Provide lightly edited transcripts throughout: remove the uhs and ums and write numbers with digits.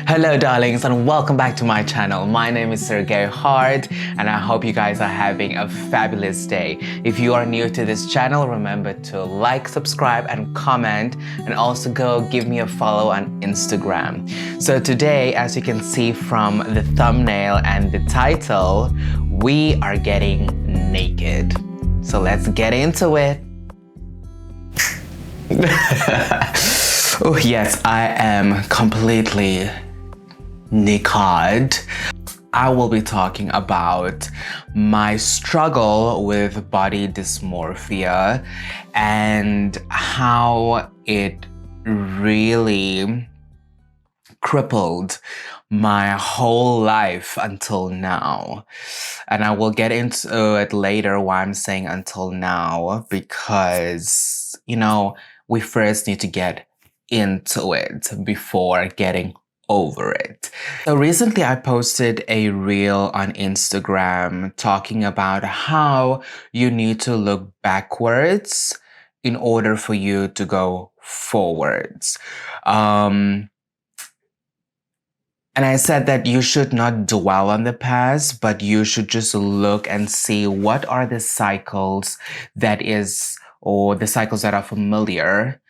Hello darlings and welcome back to my channel. My name is Sergey Hart and I hope you guys are having a fabulous day. If you are new to this channel, remember to like, subscribe and comment, and also go give me a follow on Instagram. So today, as you can see from the thumbnail and the title, we are getting naked. So let's get into it. Oh yes, I am completely naked. I will be talking about my struggle with body dysmorphia and how it really crippled my whole life until now. And I will get into it later why I'm saying until now, because, we first need to get into it before getting over it. So recently I posted a reel on Instagram talking about how you need to look backwards in order for you to go forwards. And I said that you should not dwell on the past, but you should just look and see what are the cycles that are familiar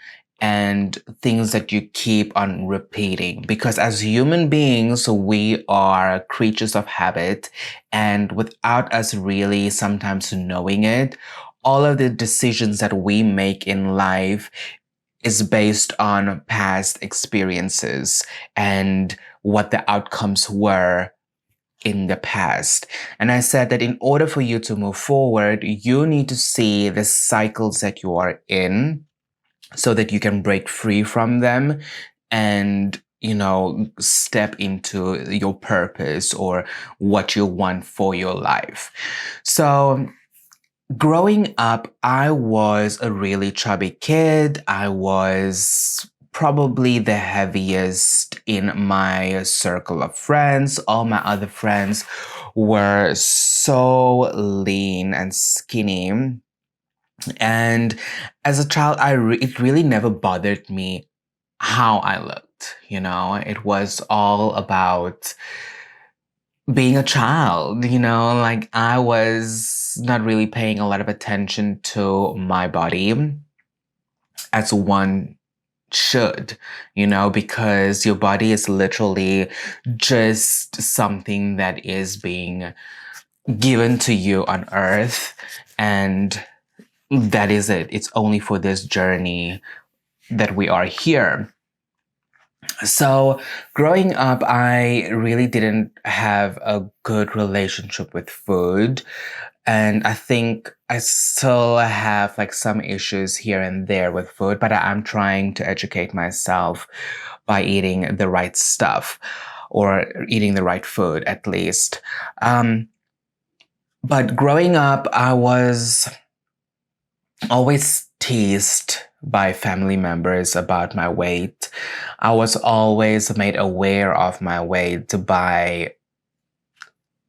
and things that you keep on repeating. Because as human beings, we are creatures of habit, and without us really sometimes knowing it, all of the decisions that we make in life is based on past experiences and what the outcomes were in the past. And I said that in order for you to move forward, you need to see the cycles that you are in so that you can break free from them and, step into your purpose or what you want for your life. So growing up, I was a really chubby kid. I was probably the heaviest in my circle of friends. All my other friends were so lean and skinny. And as a child, it really never bothered me how I looked. It was all about being a child, like I was not really paying a lot of attention to my body as one should, because your body is literally just something that is being given to you on earth, and that is it. It's only for this journey that we are here. So growing up, I really didn't have a good relationship with food. And I think I still have some issues here and there with food, but I'm trying to educate myself by eating the right stuff or eating the right food at least. But growing up, I was always teased by family members about my weight. I was always made aware of my weight by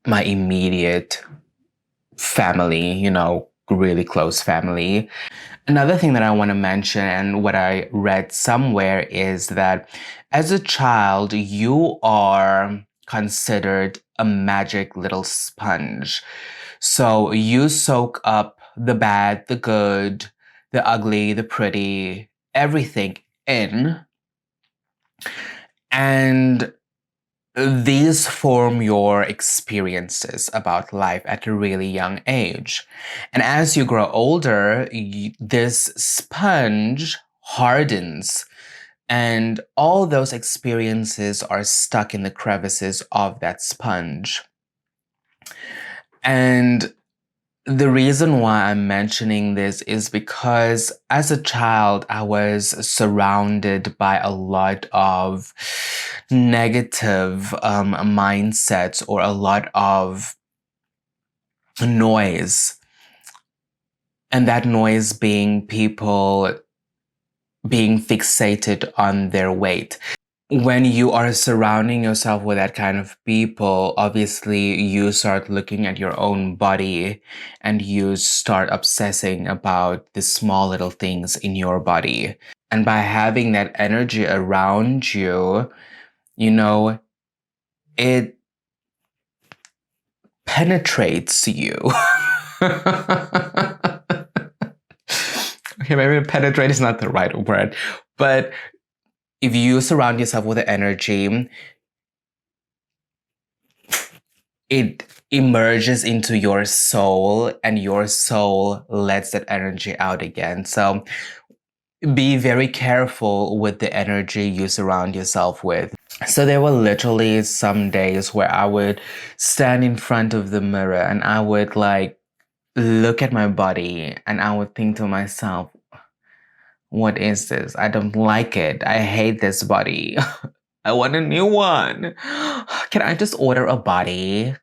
my immediate family, really close family. Another thing that I want to mention, and what I read somewhere, is that as a child, you are considered a magic little sponge. So you soak up the bad, the good, the ugly, the pretty, everything in. And these form your experiences about life at a really young age. And as you grow older, this sponge hardens, and all those experiences are stuck in the crevices of that sponge. And the reason why I'm mentioning this is because as a child, I was surrounded by a lot of negative mindsets, or a lot of noise. And that noise being people being fixated on their weight. When you are surrounding yourself with that kind of people, obviously you start looking at your own body and you start obsessing about the small little things in your body. And by having that energy around you, you know, it penetrates you. Okay, maybe penetrate is not the right word, but if you surround yourself with the energy, it emerges into your soul and your soul lets that energy out again. So be very careful with the energy you surround yourself with. So there were literally some days where I would stand in front of the mirror and I would like look at my body and I would think to myself, what is this? I don't like it. I hate this body. I want a new one. Can I just order a body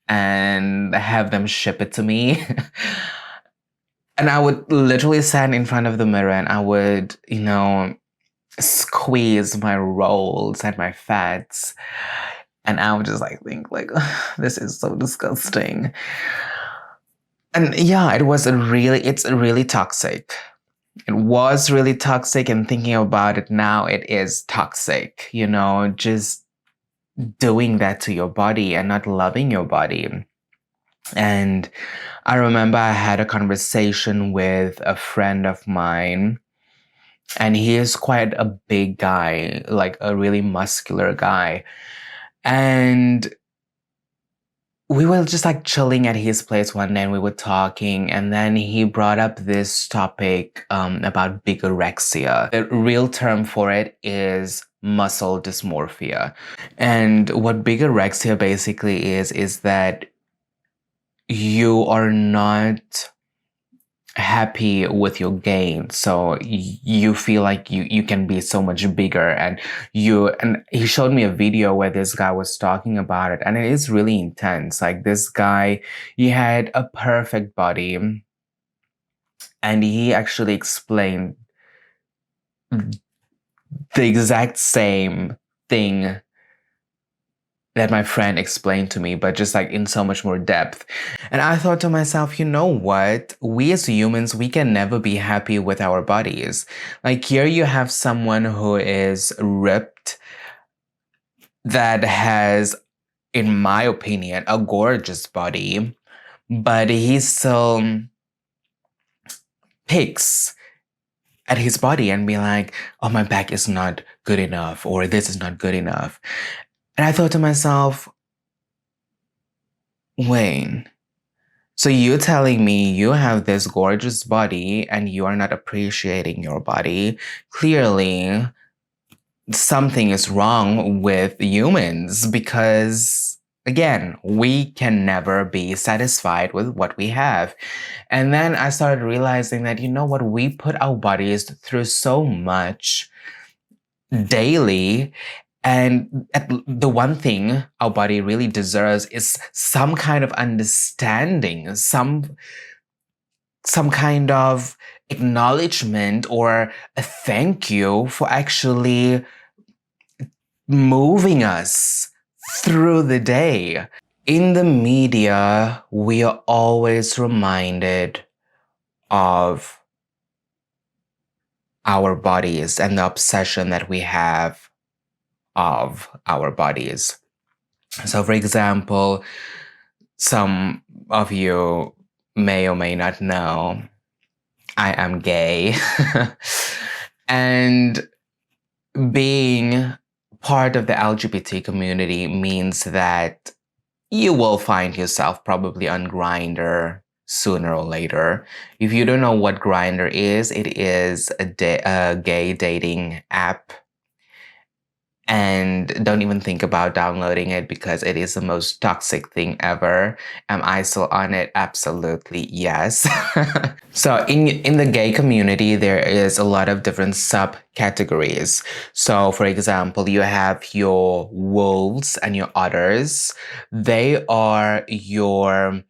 and have them ship it to me? And I would literally stand in front of the mirror and I would, squeeze my rolls and my fats. And I would just like think like, this is so disgusting. And yeah, it's really toxic. It was really toxic, and thinking about it now, it is toxic, just doing that to your body and not loving your body. And I remember I had a conversation with a friend of mine, and he is quite a big guy, like a really muscular guy. And we were just like chilling at his place one day and we were talking, and then he brought up this topic about bigorexia. The real term for it is muscle dysmorphia. And what bigorexia basically is that you are not happy with your gain, so you feel like you can be so much bigger, and he showed me a video where this guy was talking about it, and it is really intense. Like, this guy, he had a perfect body, and he actually explained the exact same thing that my friend explained to me, but just like in so much more depth. And I thought to myself, you know what? We as humans, we can never be happy with our bodies. Like, here you have someone who is ripped, that has, in my opinion, a gorgeous body, but he still picks at his body and be like, oh, my back is not good enough, or this is not good enough. And I thought to myself, Wayne, so you're telling me you have this gorgeous body and you are not appreciating your body? Clearly, something is wrong with humans, because, again, we can never be satisfied with what we have. And then I started realizing that, you know what, we put our bodies through so much daily. And the one thing our body really deserves is some kind of understanding, some kind of acknowledgement, or a thank you for actually moving us through the day. In the media, we are always reminded of our bodies and the obsession that we have of our bodies. So, for example, some of you may or may not know, I am gay. And being part of the LGBT community means that you will find yourself probably on Grindr sooner or later. If you don't know what Grindr is, it is a gay dating app. And don't even think about downloading it, because it is the most toxic thing ever. Am I still on it? Absolutely yes. So in the gay community, there is a lot of different subcategories. So for example, you have your wolves and your otters. They are your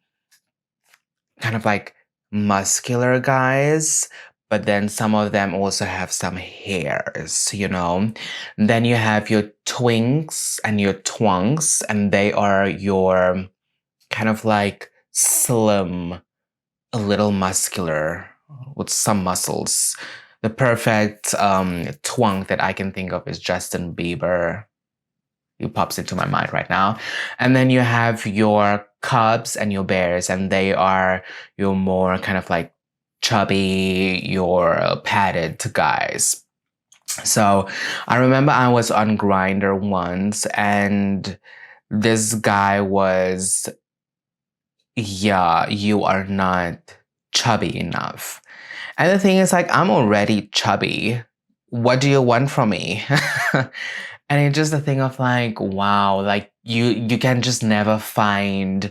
kind of like muscular guys, but then some of them also have some hairs, Then you have your twinks and your twunks, and they are your kind of like slim, a little muscular with some muscles. The perfect twunk that I can think of is Justin Bieber. it pops into my mind right now. And then you have your cubs and your bears, and they are your more kind of like chubby, your padded guys. So I remember I was on Grindr once, and this guy was, yeah, you are not chubby enough. And the thing is, like, I'm already chubby. What do you want from me? And it's just a thing of like, wow, like you can just never find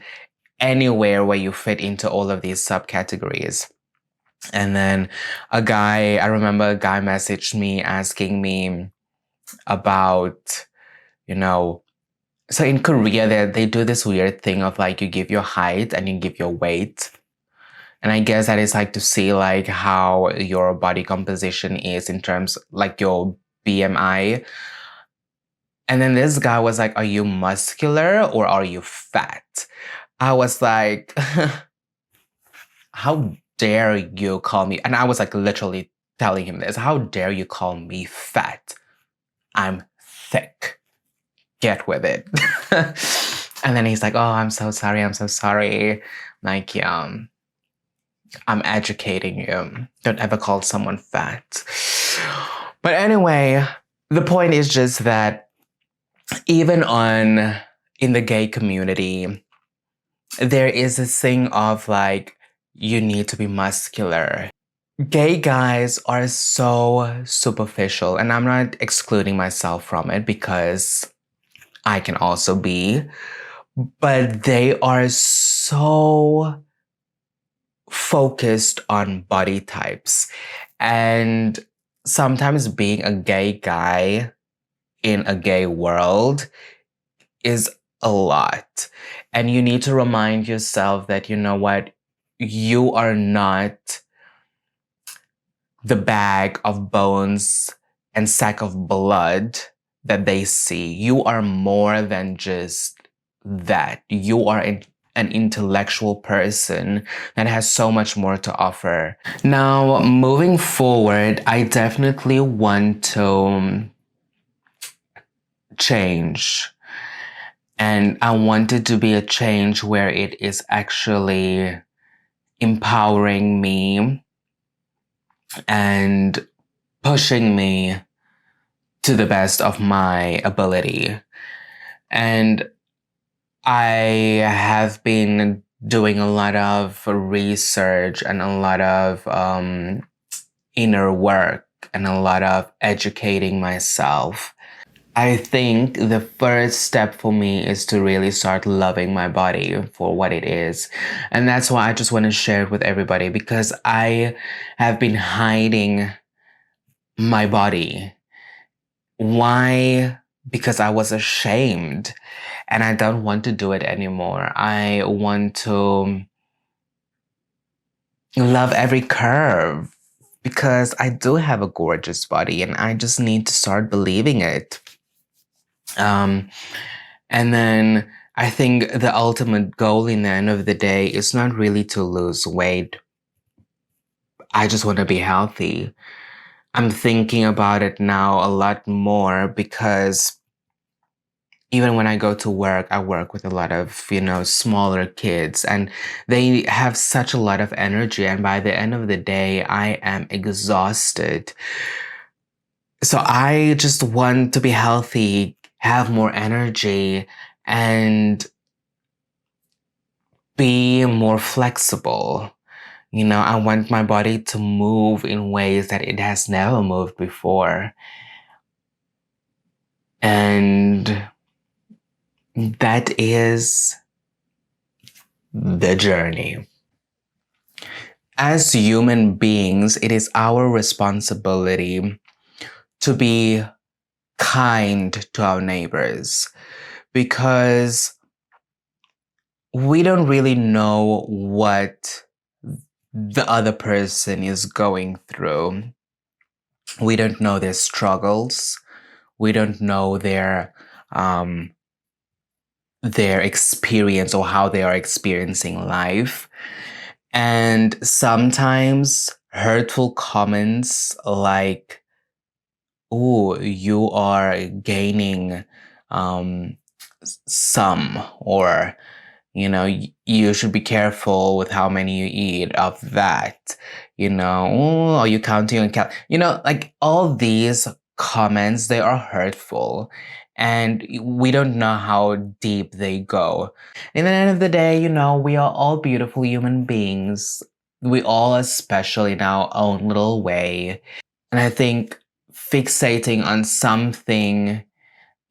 anywhere where you fit into all of these subcategories. And then I remember a guy messaged me asking me about, you know, so in Korea they do this weird thing of like you give your height and you give your weight. And I guess that is like to see like how your body composition is in terms like your BMI. And then this guy was like, are you muscular or are you fat? I was like, how dare you call me? And I was like literally telling him this. How dare you call me fat? I'm thick. Get with it. And then he's like, oh, I'm so sorry. I'm so sorry. Like, I'm educating you. Don't ever call someone fat. But anyway, the point is just that even in the gay community, there is this thing of like, you need to be muscular. Gay guys are so superficial, and I'm not excluding myself from it because I can also be, but they are so focused on body types. And sometimes being a gay guy in a gay world is a lot. And you need to remind yourself that, you know what, you are not the bag of bones and sack of blood that they see. You are more than just that. You are an intellectual person that has so much more to offer. Now, moving forward, I definitely want to change. And I want it to be a change where it is actually empowering me and pushing me to the best of my ability. And I have been doing a lot of research and a lot of inner work and a lot of educating myself. I think the first step for me is to really start loving my body for what it is. And that's why I just want to share it with everybody, because I have been hiding my body. Why? Because I was ashamed, and I don't want to do it anymore. I want to love every curve because I do have a gorgeous body and I just need to start believing it. And then I think the ultimate goal in the end of the day is not really to lose weight. I just want to be healthy. I'm thinking about it now a lot more because even when I go to work, I work with a lot of, smaller kids, and they have such a lot of energy. And by the end of the day, I am exhausted. So I just want to be healthy, have more energy, and be more flexible. I want my body to move in ways that it has never moved before. And that is the journey. As human beings, it is our responsibility to be kind to our neighbors because we don't really know what the other person is going through. We don't know their struggles. We don't know their experience or how they are experiencing life. And sometimes hurtful comments like, oh, you are gaining some, or you should be careful with how many you eat of that. "Oh, are you counting on like all these comments, they are hurtful, and we don't know how deep they go. In the end of the day, we are all beautiful human beings. We all are special in our own little way. And I think fixating on something,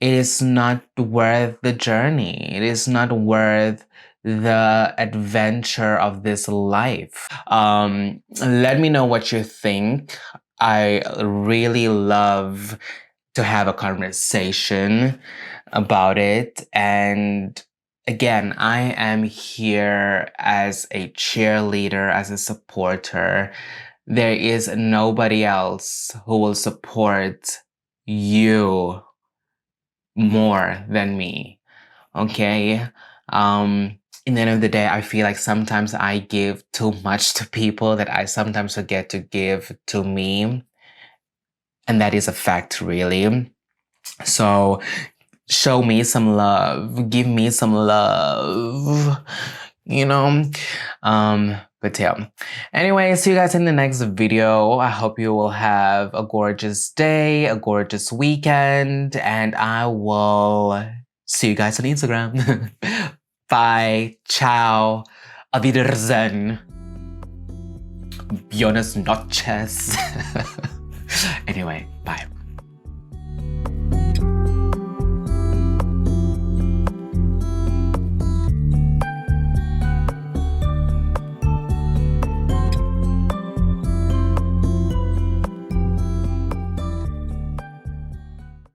it is not worth the journey. It is not worth the adventure of this life. Let me know what you think. I really love to have a conversation about it. And again, I am here as a cheerleader, as a supporter. There is nobody else who will support you more than me. Okay? In the end of the day, I feel like sometimes I give too much to people that I sometimes forget to give to me. And that is a fact, really. So show me some love. Give me some love. You know? But yeah. Anyway, see you guys in the next video. I hope you will have a gorgeous day, a gorgeous weekend, and I will see you guys on Instagram. Bye. Ciao. Auf Wiedersehen. Buenas noches. Anyway, bye.